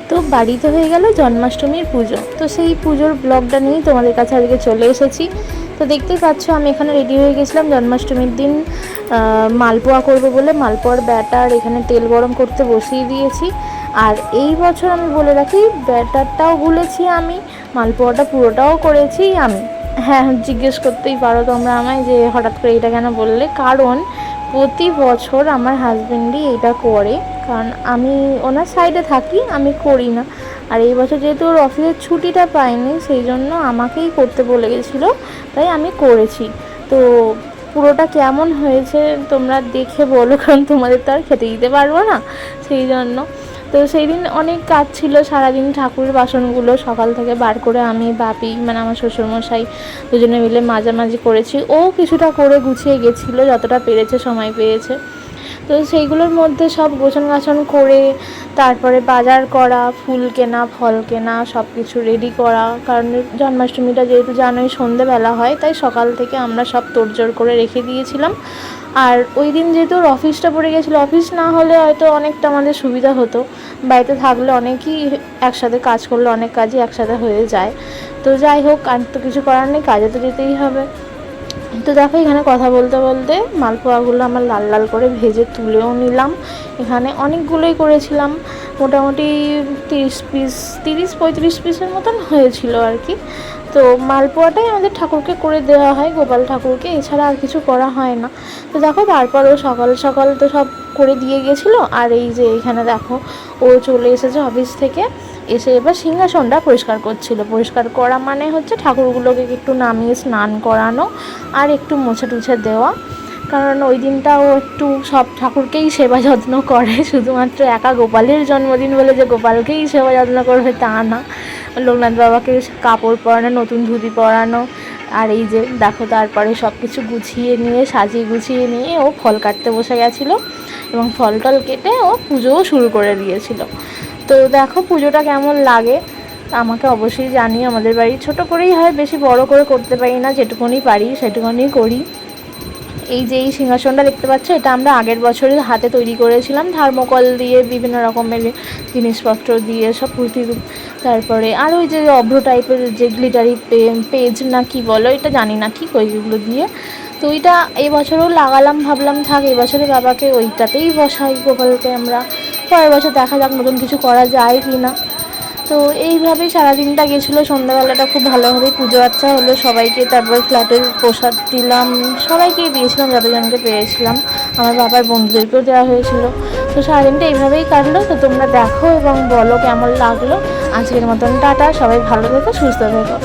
তো বাড়িতে হয়ে গেল জন্মাষ্টমীর পুজো। তো সেই পুজোর ব্লগটা নিয়েই তোমাদের কাছে আজকে চলে এসেছি। তো দেখতেই পাচ্ছ আমি এখানে রেডি হয়ে গেছিলাম জন্মাষ্টমীর দিন মালপোয়া করবো বলে। মালপোয়ার ব্যাটার এখানে তেল গরম করতে বসিয়ে দিয়েছি। আর এই বছর আমি বলে রাখি, ব্যাটারটাও গুলেছি আমি, মালপোয়াটা পুরোটাও করেছি আমি। হ্যাঁ, জিজ্ঞেস করতেই পারো তোমরা আমায় যে হঠাৎ করে এটা কেন বললে। কারণ প্রতি বছর আমার হাজব্যান্ডই এটা করে, কারণ আমি ওনার সাইডে থাকি, আমি করি না। আর এই বছর যেহেতু ওর অফিসের ছুটিটা পাইনি, সেই জন্য আমাকেই করতে বলে গেছিলো, তাই আমি করেছি। তো পুরোটা কেমন হয়েছে তোমরা দেখে বলো, কারণ তোমাদের তো আর খেতে দিতে পারবো না, সেই জন্য। তো সেই দিন অনেক কাজ ছিল, সারাদিন ঠাকুরের বাসনগুলো সকাল থেকে বার করে আমি, বাপি মানে আমার শ্বশুরমশাই দুজনে মিলে মাঝামাঝি করেছি। ও কিছুটা করে গুছিয়ে গেছিলো, যতটা পেরেছে, সময় পেয়েছে। তো সেইগুলোর মধ্যে সব গোছান গাছন করে তারপরে বাজার করা, ফুল কেনা, ফল কেনা, সব কিছু রেডি করা। কারণ জন্মাষ্টমীটা যেহেতু জানোই সন্ধেবেলা হয়, তাই সকাল থেকে আমরা সব তোড়জোড় করে রেখে দিয়েছিলাম। আর ওই দিন যেহেতু ওর অফিসটা পড়ে গেছিলো, অফিস না হলে হয়তো অনেকটা আমাদের সুবিধা হতো, বাড়িতে থাকলে অনেকই একসাথে কাজ করলে অনেক কাজই একসাথে হয়ে যায়। তো যাই হোক, আর তো কিছু করার নেই, কাজে তো যেতেই হবে। তো দেখো এখানে কথা বলতে বলতে মালপোয়াগুলো আমার লাল লাল করে ভেজে তুলেও নিলাম। এখানে অনেকগুলোই করেছিলাম, মোটামুটি 30-35 পিসের মতন হয়েছিল আর কি। তো মালপোয়াটাই আমাদের ঠাকুরকে করে দেওয়া হয়, গোপাল ঠাকুরকে, এছাড়া আর কিছু করা হয় না। তো দেখো তারপরও সকাল সকাল তো সব করে দিয়ে গেছিলো। আর এই যে এখানে দেখো ও চলে এসেছে অফিস থেকে, এসে এবার সিংহাসনটা পরিষ্কার করছিল। পরিষ্কার করা মানে হচ্ছে ঠাকুরগুলোকে একটু নামিয়ে স্নান করানো আর একটু মুছে টুছে দেওয়া। কারণ ওই দিনটা ও একটু সব ঠাকুরকেই সেবা যত্ন করে, শুধুমাত্র একা গোপালের জন্মদিন বলে যে গোপালকেই সেবা যত্ন করবে তা না। লোকনাথ বাবাকে কাপড় পরানো, নতুন ধুতি পরানো। আর এই যে দেখো তারপরে সব কিছু গুছিয়ে নিয়ে, সাজিয়ে গুছিয়ে নিয়ে ও ফল কাটতে বসে গেছিলো, এবং ফল টল কেটে ও পুজোও শুরু করে দিয়েছিল। তো দেখো পুজোটা কেমন লাগে আমাকে অবশ্যই জানিও। আমাদের বাড়ি ছোট করেই হয়, বেশি বড় করে করতে পারি না, যেটুকুনি পারি সেটুকুনি করি। এই যে এই সিংহাসনটা দেখতে পাচ্ছ, এটা আমরা আগের বছরের হাতে তৈরি করেছিলাম, থার্মোকল দিয়ে, বিভিন্ন রকমের জিনিসপত্র দিয়ে, সব পুঁতি, তারপরে আর ওই যে অভ্র টাইপের যে গ্লিটারি পেজ না কি বলো, এটা জানি না ঠিক, ওইগুলো দিয়ে। তো ওইটা এবছরও লাগালাম, ভাবলাম থাক এবছরে বাবাকে ওইটাতেই বসাই গোপালকে আমরা, পরের বছর দেখা যাক নতুন কিছু করা যায় কি না। তো এইভাবেই সারাদিনটা গেছিলো। সন্ধ্যাবেলাটা খুব ভালোভাবে পুজো আচ্ছা হলো সবাইকে, তারপর ফ্ল্যাটের প্রসাদ দিলাম, সবাইকেই দিয়েছিলাম যতজনকে পেয়েছিলাম, আমার বাবার বন্ধুদেরকেও দেওয়া হয়েছিল। তো সারাদিনটা এইভাবেই কাটলো। তো তোমরা দেখো এবং বলো কেমন লাগলো। আজকের মতন টাটা, সবাই ভালো থেকো, সুস্থ থেকো।